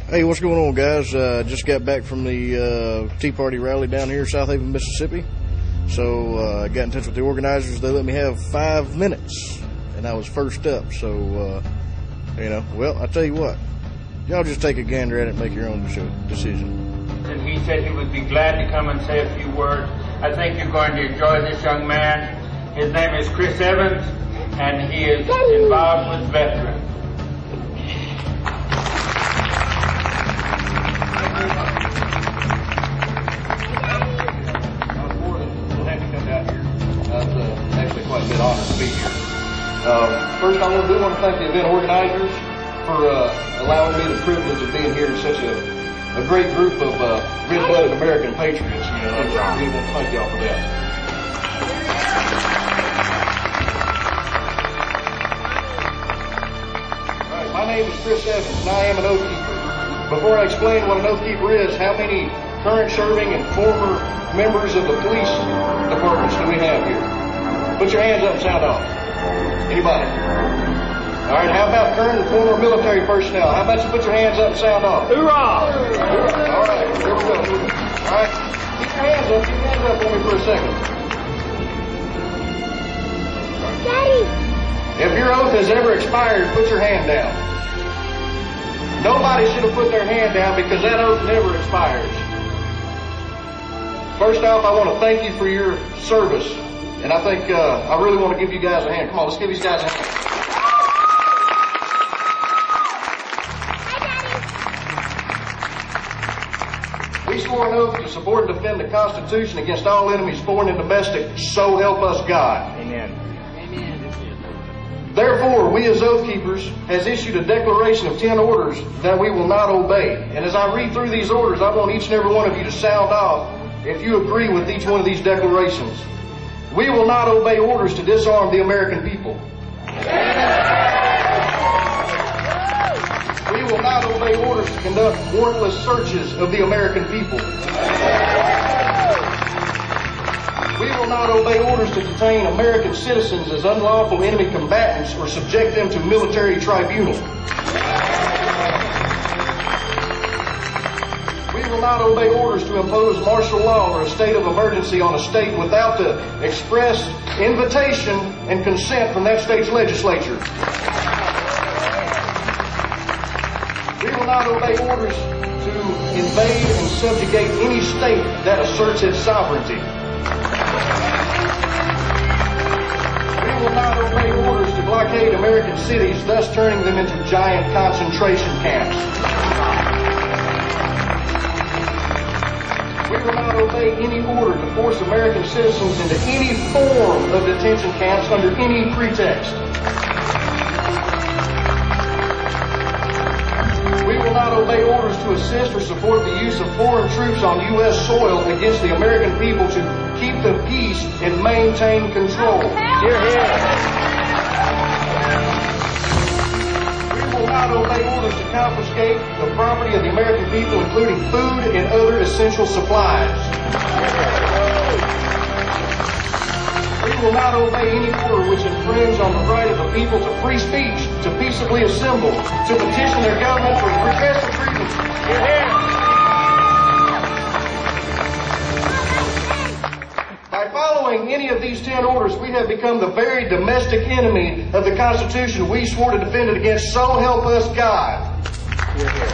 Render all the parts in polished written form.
Hey, what's going on, guys? Just got back from the Tea Party rally down here in South Haven, Mississippi. So I got in touch with the organizers. They let me have 5 minutes, and I was first up. So, well, I tell you what. Y'all just take a gander at it and make your own decision. And he said he would be glad to come and say a few words. I think you're going to enjoy this young man. His name is Chris Evans, and he is involved with veterans. Actually quite a bit honored to be here. First, I want to thank the event organizers for allowing me the privilege of being here in such a great group of red-blooded American patriots. I really want to thank y'all for that. All right, my name is Chris Evans, and I am an oath keeper. Before I explain what an oath keeper is, how many current serving and former members of the police departments do we have here? Put your hands up and sound off. Anybody? All right, how about current and former military personnel? How about you put your hands up and sound off? Hoorah! All right, here we go. All right, keep your hands up. Keep your hands up for me for a second. Daddy! If your oath has ever expired, put your hand down. Nobody should have put their hand down because that oath never expires. First off, I want to thank you for your service. And I think I really want to give you guys a hand. Come on, let's give these guys a hand. We swore an oath to support and defend the Constitution against all enemies, foreign and domestic. So help us God. Amen. Therefore, we as oath keepers has issued a declaration of 10 orders that we will not obey. And as I read through these orders, I want each and every one of you to sound off if you agree with each one of these declarations. We will not obey orders to disarm the American people. We will not obey orders to conduct warrantless searches of the American people. We will not obey orders to detain American citizens as unlawful enemy combatants or subject them to military tribunal. We will not obey orders to impose martial law or a state of emergency on a state without the express invitation and consent from that state's legislature. We will not obey orders to invade and subjugate any state that asserts its sovereignty. We will not obey orders to blockade American cities, thus turning them into giant concentration camps. We will not obey any order to force American citizens into any form of detention camps under any pretext. We will not obey orders to assist or support the use of foreign troops on U.S. soil against the American people to keep the peace and maintain control. Hear, hear. We will not obey orders to confiscate the property of the American people, including food and other essential supplies. We will not obey any order which infringes on the right of the people to free speech, to peaceably assemble, to petition their government for redress of grievances. Hear, hear. By following any of these 10 orders, we have become the very domestic enemy of the Constitution we swore to defend it against. So help us God. Hear, hear.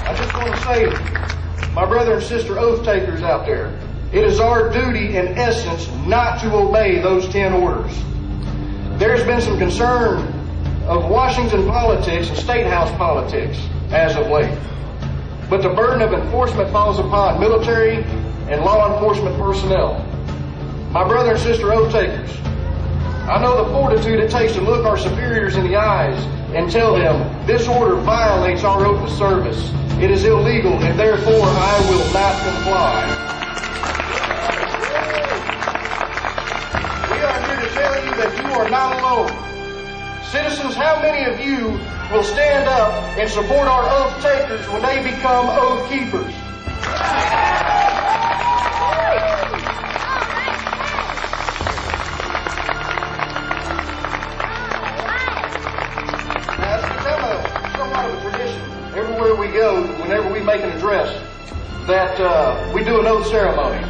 I just want to say, my brother and sister oath takers out there, it is our duty, in essence, not to obey those 10 orders. There's been some concern of Washington politics and State House politics as of late. But the burden of enforcement falls upon military and law enforcement personnel. My brother and sister oath takers, I know the fortitude it takes to look our superiors in the eyes and tell them this order violates our oath of service. It is illegal, and therefore I will not comply. We are here to tell you that you are not alone. Citizens, how many of you will stand up and support our oath takers when they become oath keepers? Now, it's become a go, whenever we make an address, that we do an oath ceremony.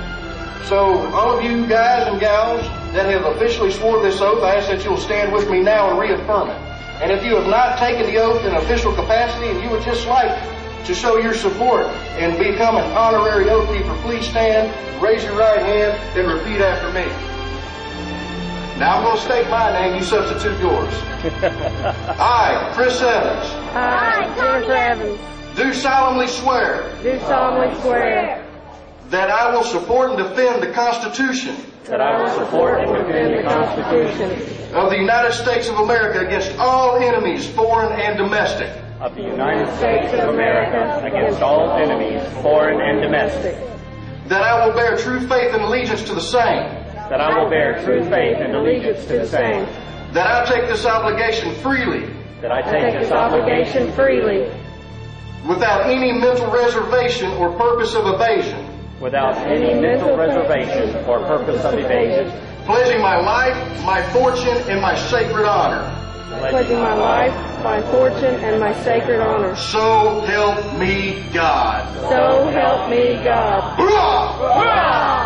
So all of you guys and gals that have officially swore this oath, I ask that you'll stand with me now and reaffirm it. And if you have not taken the oath in official capacity and you would just like to show your support and become an honorary oath keeper, please stand, raise your right hand, and repeat after me. Now I'm going to state my name, you substitute yours. I, Chris Evans. I, Jennifer Evans. Do solemnly swear. Do solemnly swear. That I will support and defend the Constitution. That I will support and defend the Constitution. Of the United States of America against all enemies, foreign and domestic. Of the United States of America against all enemies, foreign and domestic. That I will bear true faith and allegiance to the same. That I will bear true faith and allegiance to the same. That I take this obligation freely. That I take this obligation freely. Without any mental reservation or purpose of evasion. Without any mental reservation or purpose of evasion. Pledging my life, my fortune, and my sacred honor. Pledging my life, my fortune, and my sacred honor. So help me God. So help me God. Hurrah! Hurrah!